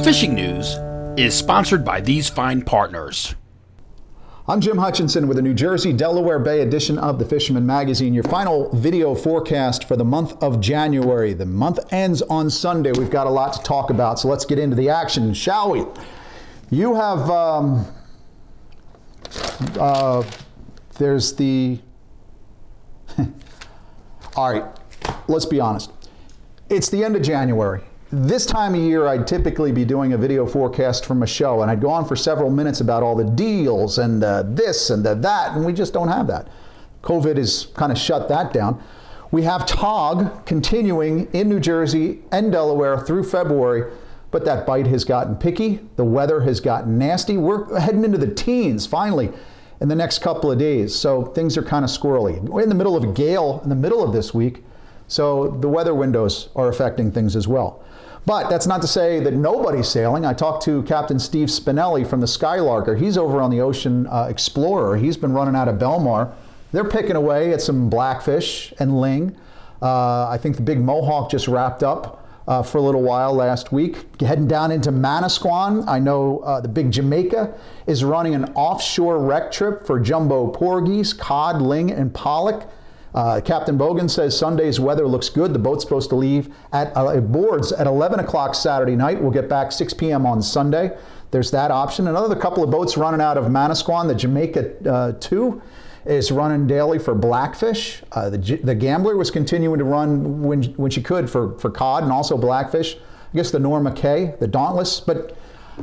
Fishing news is sponsored by these fine partners. I'm Jim Hutchinson with a New Jersey, Delaware Bay edition of the Fisherman magazine, your final video forecast for the month of January. The month ends on Sunday. We've got a lot to talk about, so let's get into the action, shall we? You have, there's the, all right, let's be honest. It's the end of January. This time of year, I'd typically be doing a video forecast from a show, and I'd go on for several minutes about all the deals and this and that, and we just don't have that. COVID has kind of shut that down. We have TOG continuing in New Jersey and Delaware through February, but that bite has gotten picky. The weather has gotten nasty. We're heading into the teens, finally, in the next couple of days, so things are kind of squirrely. We're in the middle of a gale in the middle of this week, so the weather windows are affecting things as well. But that's not to say that nobody's sailing. I talked to Captain Steve Spinelli from the Skylarker. He's over on the Ocean Explorer. He's been running out of Belmar. They're picking away at some blackfish and ling. I think the big Mohawk just wrapped up for a little while last week. Heading down into Manasquan. I know the big Jamaica is running an offshore rec trip for jumbo porgies, cod, ling, and pollock. Captain Bogan says Sunday's weather looks good. The boat's supposed to leave at boards at 11 o'clock Saturday night. We'll get back 6 p.m. on Sunday. There's that option. Another couple of boats running out of Manasquan. The Jamaica 2 is running daily for blackfish. The Gambler was continuing to run when she could for cod and also blackfish. I guess the Norma K, the Dauntless, but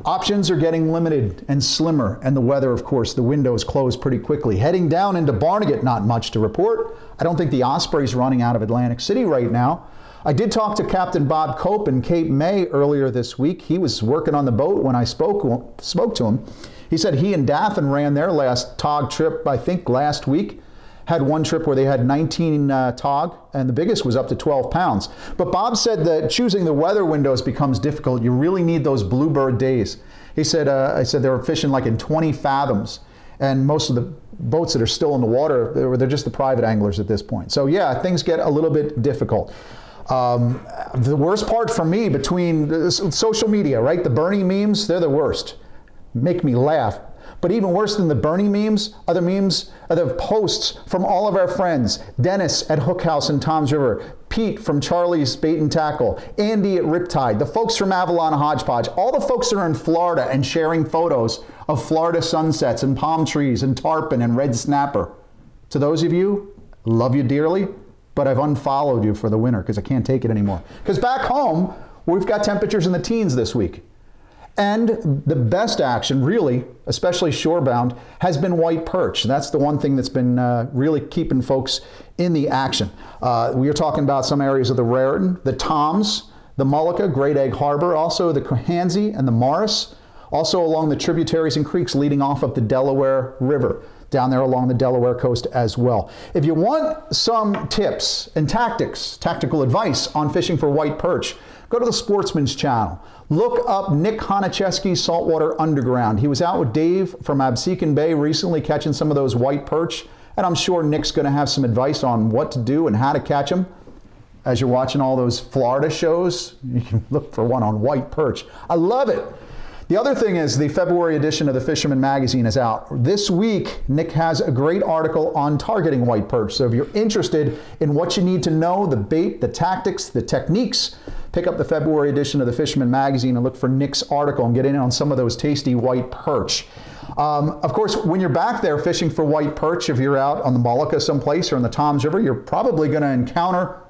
options are getting limited and slimmer, and the weather, of course, the windows close pretty quickly. Heading down into Barnegat, not much to report. I don't think the Osprey's running out of Atlantic City right now. I did talk to Captain Bob Cope in Cape May earlier this week. He was working on the boat when I spoke to him. He said he and Daffin ran their last TOG trip, I think, last week. Had one trip where they had 19 TOG, and the biggest was up to 12 pounds. But Bob said that choosing the weather windows becomes difficult. You really need those bluebird days. He said, I said they were fishing like in 20 fathoms, and most of the boats that are still in the water, they're just the private anglers at this point. So yeah, things get a little bit difficult. The worst part for me between social media, right? The Bernie memes, they're the worst. Make me laugh. But even worse than the Bernie memes are the posts from all of our friends. Dennis at Hook House in Toms River, Pete from Charlie's Bait and Tackle, Andy at Riptide, the folks from Avalon Hodgepodge, all the folks that are in Florida and sharing photos of Florida sunsets and palm trees and tarpon and red snapper. To those of you, love you dearly, but I've unfollowed you for the winter because I can't take it anymore. Because back home, we've got temperatures in the teens this week. And the best action, really, especially shorebound, has been white perch. That's the one thing that's been really keeping folks in the action. We are talking about some areas of the Raritan, the Toms, the Mullica, Great Egg Harbor, also the Cohansey and the Morris, also along the tributaries and creeks leading off of the Delaware River, down there along the Delaware coast as well. If you want some tips and tactical advice on fishing for white perch, go to the Sportsman's Channel. Look up Nick Honicheski's Saltwater Underground. He was out with Dave from Absecon Bay recently catching some of those white perch, and I'm sure Nick's going to have some advice on what to do and how to catch them. As you're watching all those Florida shows, you can look for one on white perch. I love it. The other thing is the February edition of the Fisherman magazine is out. This week, Nick has a great article on targeting white perch. So if you're interested in what you need to know, the bait, the tactics, the techniques, pick up the February edition of the Fisherman magazine and look for Nick's article and get in on some of those tasty white perch. Of course, when you're back there fishing for white perch, if you're out on the Mullica someplace or in the Toms River, you're probably going to encounter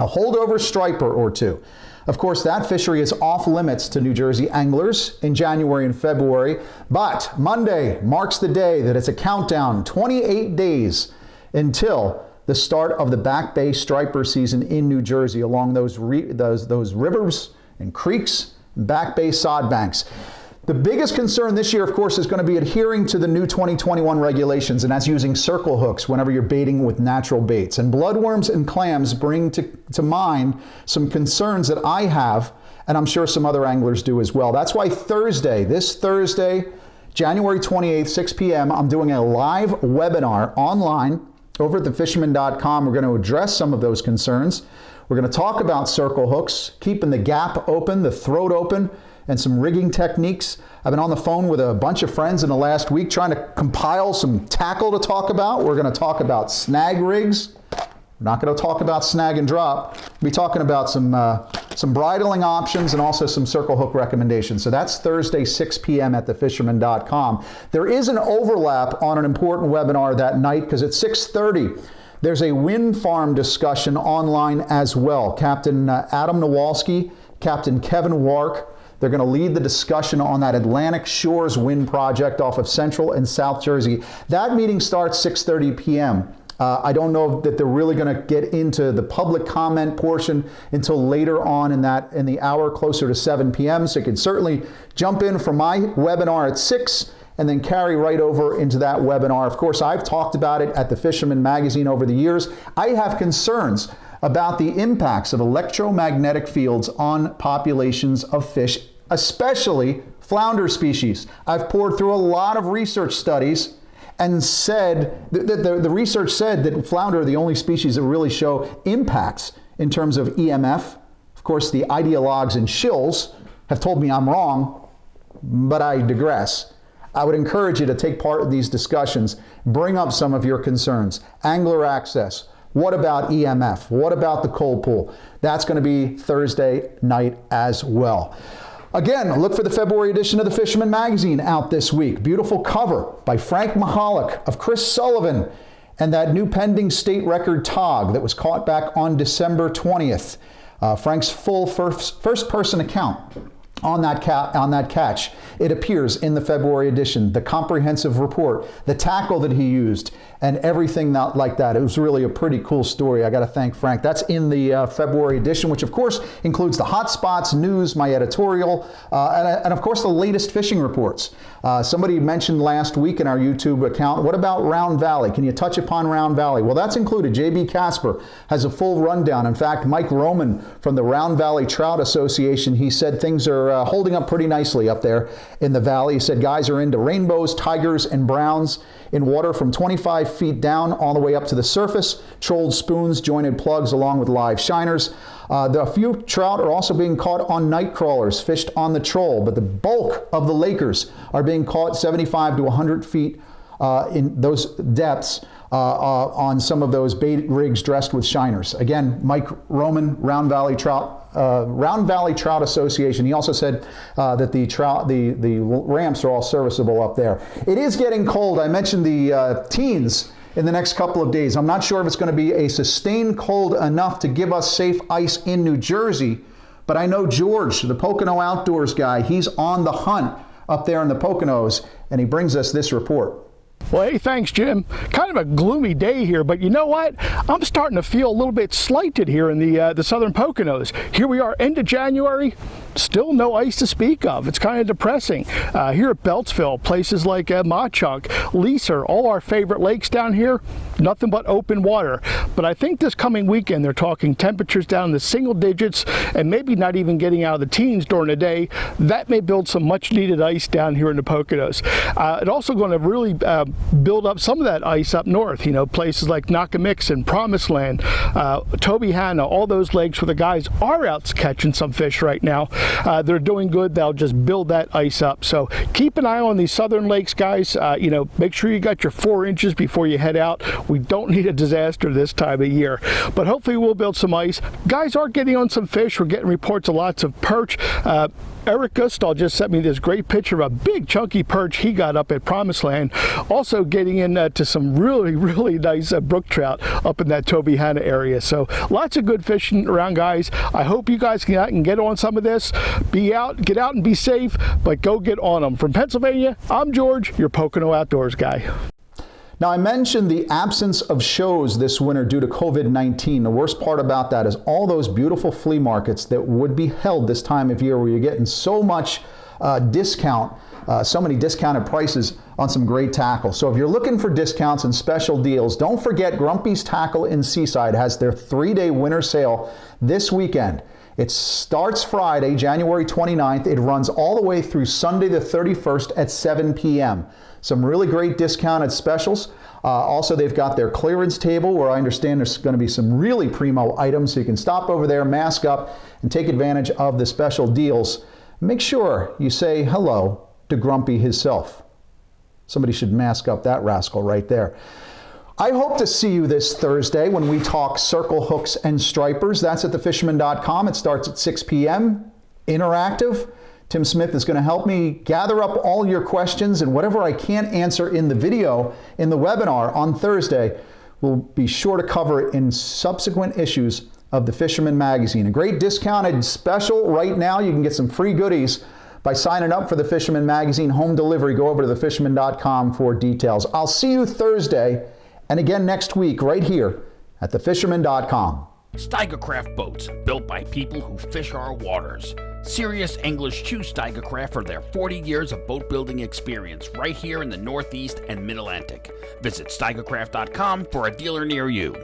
a holdover striper or two. Of course, that fishery is off limits to New Jersey anglers in January and February, but Monday marks the day that it's a countdown, 28 days until the start of the Back Bay striper season in New Jersey along those rivers and creeks and Back Bay sod banks. The biggest concern this year, of course, is going to be adhering to the new 2021 regulations, and that's using circle hooks whenever you're baiting with natural baits. And bloodworms and clams bring to mind some concerns that I have, and I'm sure some other anglers do as well. That's why this Thursday, January 28th, 6 p.m., I'm doing a live webinar online over at thefisherman.com. We're going to address some of those concerns. We're going to talk about circle hooks, keeping the gap open, the throat open, and some rigging techniques. I've been on the phone with a bunch of friends in the last week trying to compile some tackle to talk about. We're going to talk about snag rigs. We're not going to talk about snag and drop. We'll be talking about some bridling options and also some circle hook recommendations. So that's Thursday, 6 p.m. at thefisherman.com. There is an overlap on an important webinar that night because at 6:30, there's a wind farm discussion online as well. Captain Adam Nowalski, Captain Kevin Wark, they're going to lead the discussion on that Atlantic Shores wind project off of Central and South Jersey. That meeting starts 6:30 p.m. I don't know that they're really going to get into the public comment portion until later on in the hour closer to 7 p.m. So you can certainly jump in for my webinar at 6 and then carry right over into that webinar. Of course, I've talked about it at the Fisherman magazine over the years. I have concerns about the impacts of electromagnetic fields on populations of fish, especially flounder species. I've poured through a lot of research studies and said that the research said that flounder are the only species that really show impacts in terms of EMF. Of course, the ideologues and shills have told me I'm wrong, but I digress. I would encourage you to take part in these discussions, bring up some of your concerns. Angler access. What about EMF? What about the cold pool? That's going to be Thursday night as well. Again, look for the February edition of the Fisherman magazine out this week. Beautiful cover by Frank Mahalik of Chris Sullivan and that new pending state record tog that was caught back on December 20th. Frank's full first-person account on that catch. It appears in the February edition, the comprehensive report, the tackle that he used, and everything like that. It was really a pretty cool story. I got to thank Frank. That's in the February edition, which of course includes the hot spots, news, my editorial, and of course the latest fishing reports. Somebody mentioned last week in our YouTube account, what about Round Valley? Can you touch upon Round Valley? Well, that's included. JB Casper has a full rundown. In fact, Mike Roman from the Round Valley Trout Association, he said things are holding up pretty nicely up there in the valley. He said guys are into rainbows, tigers, and browns in water from 25 feet down all the way up to the surface. Trolled spoons, jointed plugs, along with live shiners. The few trout are also being caught on night crawlers fished on the troll, but the bulk of the Lakers are being caught 75 to 100 feet in those depths on some of those bait rigs dressed with shiners. Again, Mike Roman, Round Valley Trout Association. He also said that the ramps are all serviceable up there. It is getting cold. I mentioned the teens in the next couple of days. I'm not sure if it's going to be a sustained cold enough to give us safe ice in New Jersey, but I know George, the Pocono Outdoors guy, he's on the hunt up there in the Poconos, and he brings us this report. Well, hey, thanks, Jim. Kind of a gloomy day here, but you know what? I'm starting to feel a little bit slighted here in the southern Poconos. Here we are, end of January, still no ice to speak of. It's kind of depressing. Here at Beltsville, places like Mauchunk, Leaser, all our favorite lakes down here, nothing but open water. But I think this coming weekend, they're talking temperatures down in the single digits and maybe not even getting out of the teens during the day. That may build some much needed ice down here in the Poconos. It's also going to really build up some of that ice up north, you know, places like Nakamixon, Promised Land, Tobyhanna, all those lakes where the guys are out catching some fish right now. They're doing good. They'll just build that ice up. So keep an eye on these southern lakes, guys. You know, make sure you got your 4 inches before you head out. We don't need a disaster this time of year, but hopefully we'll build some ice. Guys are getting on some fish. We're getting reports of lots of perch. Eric Gustall just sent me this great picture of a big chunky perch he got up at Promised Land. Also getting into some really nice brook trout up in that Tobyhanna area. So lots of good fishing around, guys. I hope you guys can out and get on some of this. Get out and be safe, but go get on them. From Pennsylvania, I'm George, your Pocono Outdoors guy. Now, I mentioned the absence of shows this winter due to COVID-19. The worst part about that is all those beautiful flea markets that would be held this time of year where you're getting so much discount, so many discounted prices on some great tackle. So if you're looking for discounts and special deals, don't forget Grumpy's Tackle in Seaside has their 3-day winter sale this weekend. It starts Friday, January 29th. It runs all the way through Sunday the 31st at 7 p.m. Some really great discounted specials. Also, they've got their clearance table where I understand there's going to be some really primo items, so you can stop over there, mask up, and take advantage of the special deals Make sure you say hello to Grumpy himself. Somebody should mask up that rascal right there. I hope to see you this Thursday when we talk circle hooks and stripers. That's at thefisherman.com. It starts at 6 p.m. Interactive. Tim Smith is going to help me gather up all your questions, and whatever I can't answer in the video, in the webinar on Thursday, we'll be sure to cover it in subsequent issues of the Fisherman magazine. A great discounted special right now. You can get some free goodies by signing up for the Fisherman magazine home delivery. Go over to thefisherman.com for details. I'll see you Thursday and again next week right here at thefisherman.com. Steigercraft boats, built by people who fish our waters. Serious anglers choose Steigercraft for their 40 years of boat building experience right here in the Northeast and Mid-Atlantic. Visit steigercraft.com for a dealer near you.